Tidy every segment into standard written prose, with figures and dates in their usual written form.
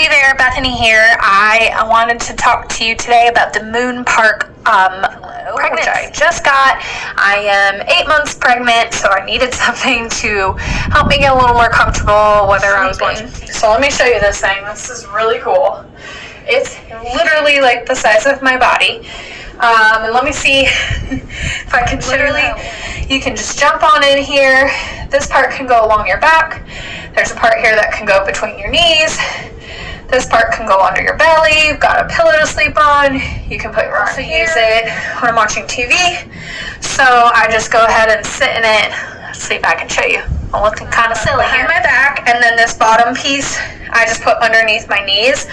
Hey there, Bethany here. I wanted to talk to you today about the Moon Park pregnancy which I just got. I am 8 months pregnant, so I needed something to help me get a little more comfortable whether I was watching. So let me show you this thing. This is really cool. It's literally like the size of my body. And let me see if I can you can just jump on in here. This part can go along your back. There's a part here that can go between your knees. This part can go under your belly. You've got a pillow to sleep on. You can put your arm here. Use it when I'm watching TV. So I just go ahead and sit in it. Let's see if I can show you. I'm looking kind of silly here. My back, and then this bottom piece I just put underneath my knees.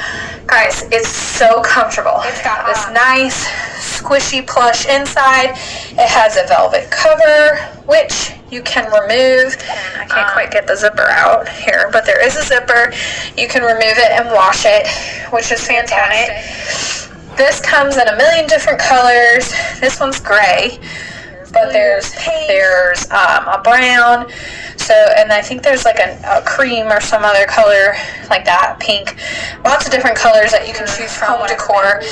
Guys, it's so comfortable. It's got this nice squishy plush inside. It has a velvet cover, which you can remove. I can't quite get the zipper out here, but there is a zipper. You can remove it and wash it, which is fantastic. This comes in a million different colors. This one's gray, but there's pink, there's a brown, and I think there's like a cream or some other color like that, pink. Lots of different colors that you can choose from. Home decor.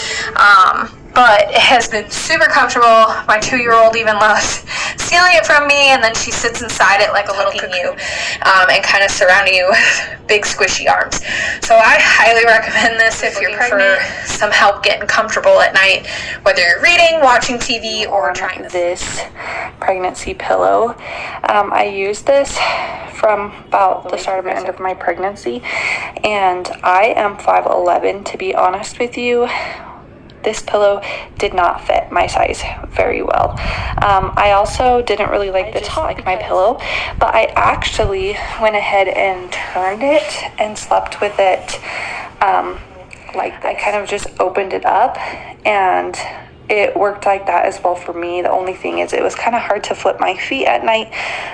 But it has been super comfortable. My 2-year-old even loves stealing it from me, and then she sits inside it like a little cocoon, and kind of surrounding you with big squishy arms. So I highly recommend this if you're pregnant, for some help getting comfortable at night, whether you're reading, watching TV, or trying this pregnancy pillow. I used this from about the start of the end of my pregnancy, and I am 5'11", to be honest with you. This pillow did not fit my size very well. I also didn't really like the top of my pillow, but I actually went ahead and turned it and slept with it like I kind of just opened it up, and it worked like that as well for me. The only thing is it was kind of hard to flip my feet at night,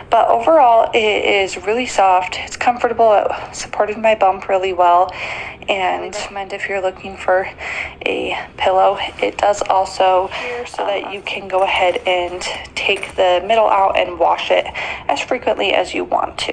but overall it is really soft. It's comfortable. It supported my bump really well, and I recommend if you're looking for a pillow. It does also so that you can go ahead and take the middle out and wash it as frequently as you want to.